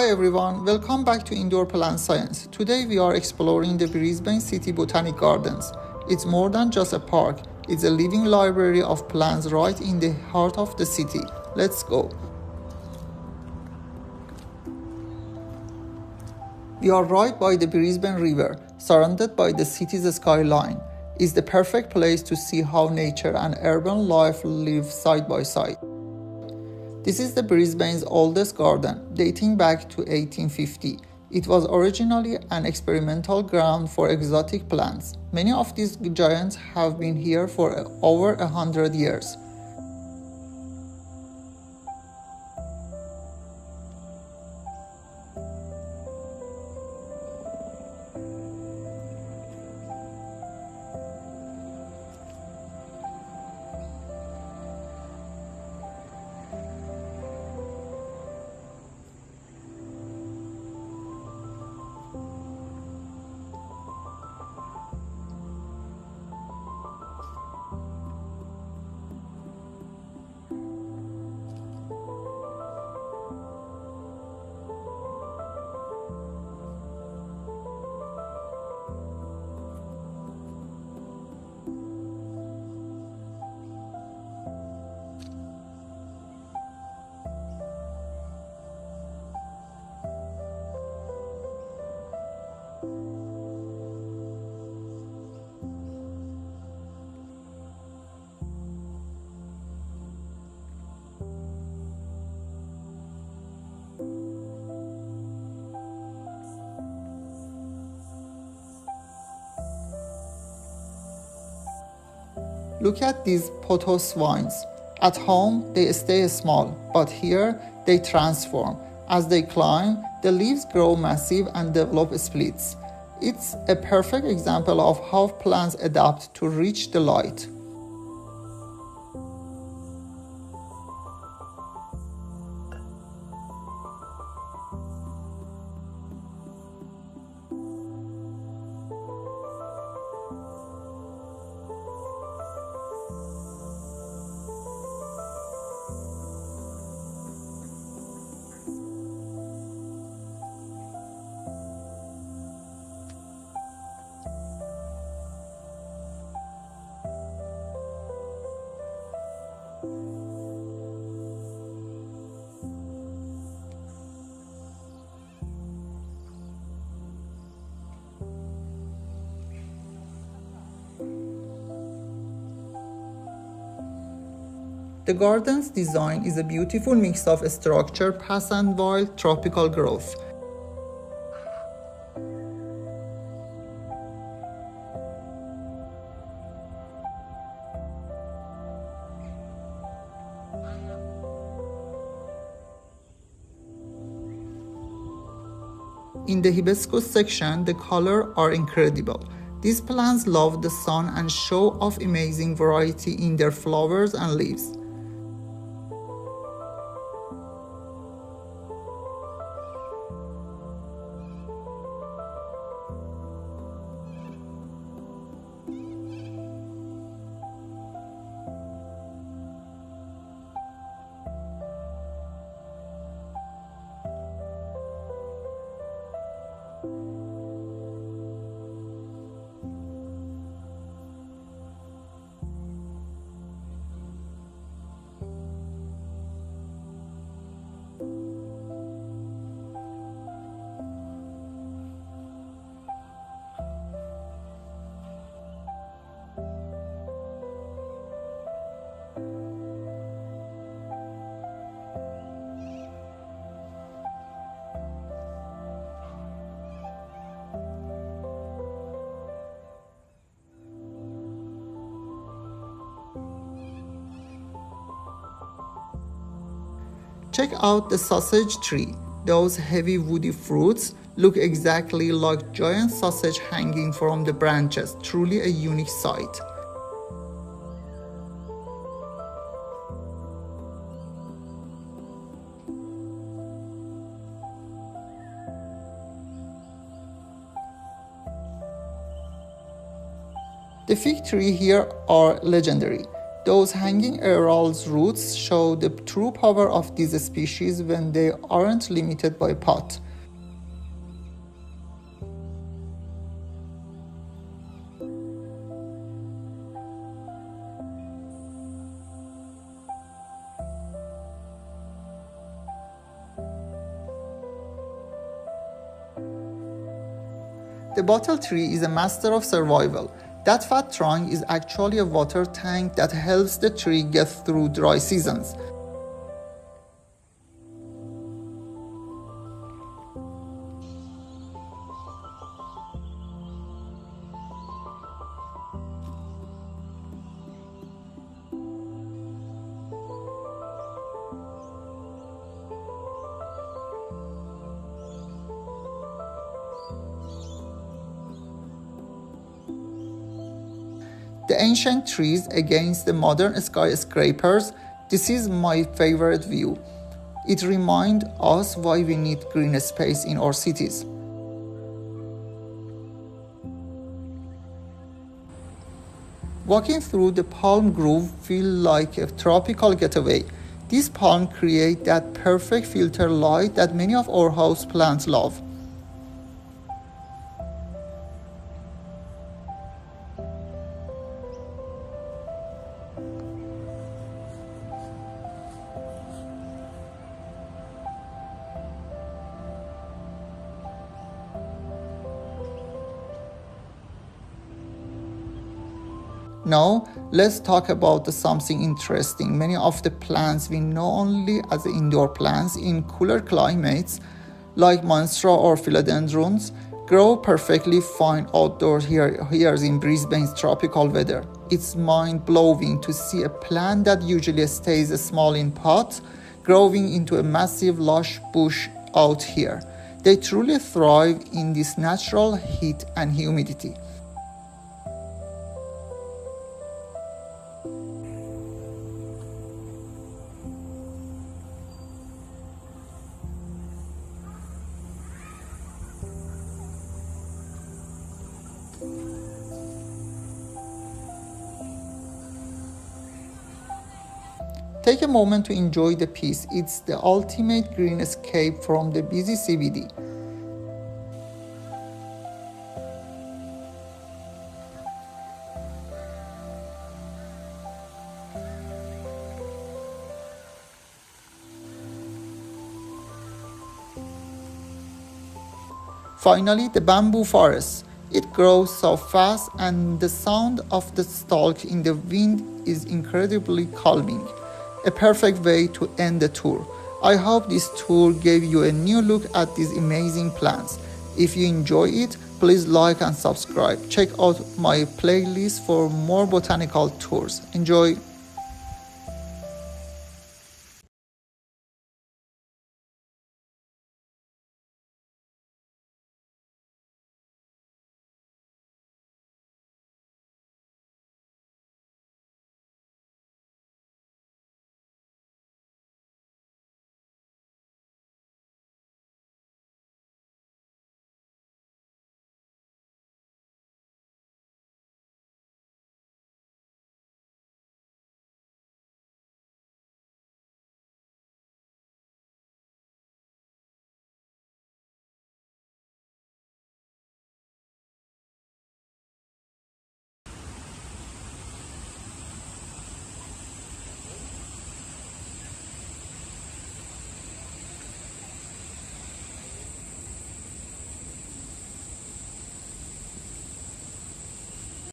Hi everyone, welcome back to Indoor Plant Science. Today we are exploring the Brisbane City Botanic Gardens. It's more than just a park, it's a living library of plants right in the heart of the city. Let's go. We are right by the Brisbane River, surrounded by the city's skyline. It's the perfect place to see how nature and urban life live side by side. This is the Brisbane's oldest garden, dating back to 1850. It was originally an experimental ground for exotic plants. Many of these giants have been here for over 100 years. Look at these pothos vines. At home, they stay small, but here they transform. As they climb, the leaves grow massive and develop splits. It's a perfect example of how plants adapt to reach the light. The garden's design is a beautiful mix of structure, pass and wild, tropical growth. In the hibiscus section, the colors are incredible. These plants love the sun and show off amazing variety in their flowers and leaves. Check out the sausage tree. Those heavy woody fruits look exactly like giant sausage hanging from the branches. Truly a unique sight. The fig tree here are legendary. those hanging arrow's roots show the true power of these species when they aren't limited by pot. The bottle tree is a master of survival. That fat trunk is actually a water tank that helps the tree get through dry seasons. The ancient trees against the modern skyscrapers, this is my favorite view. It reminds us why we need green space in our cities. Walking through the palm grove feels like a tropical getaway. These palms create that perfect filter light that many of our house plants love. Now, let's talk about something interesting. Many of the plants we know only as indoor plants in cooler climates, like monstera or philodendrons, grow perfectly fine outdoors here in Brisbane's tropical weather. It's mind-blowing to see a plant that usually stays small in pots, growing into a massive lush bush out here. They truly thrive in this natural heat and humidity. Take a moment to enjoy the piece. It's the ultimate green escape from the busy CBD. Finally, the bamboo forest. It grows so fast and the sound of the stalk in the wind is incredibly calming. A perfect way to end the tour. I hope this tour gave you a new look at these amazing plants. If you enjoy it, please like and subscribe. Check out my playlist for more botanical tours. Enjoy!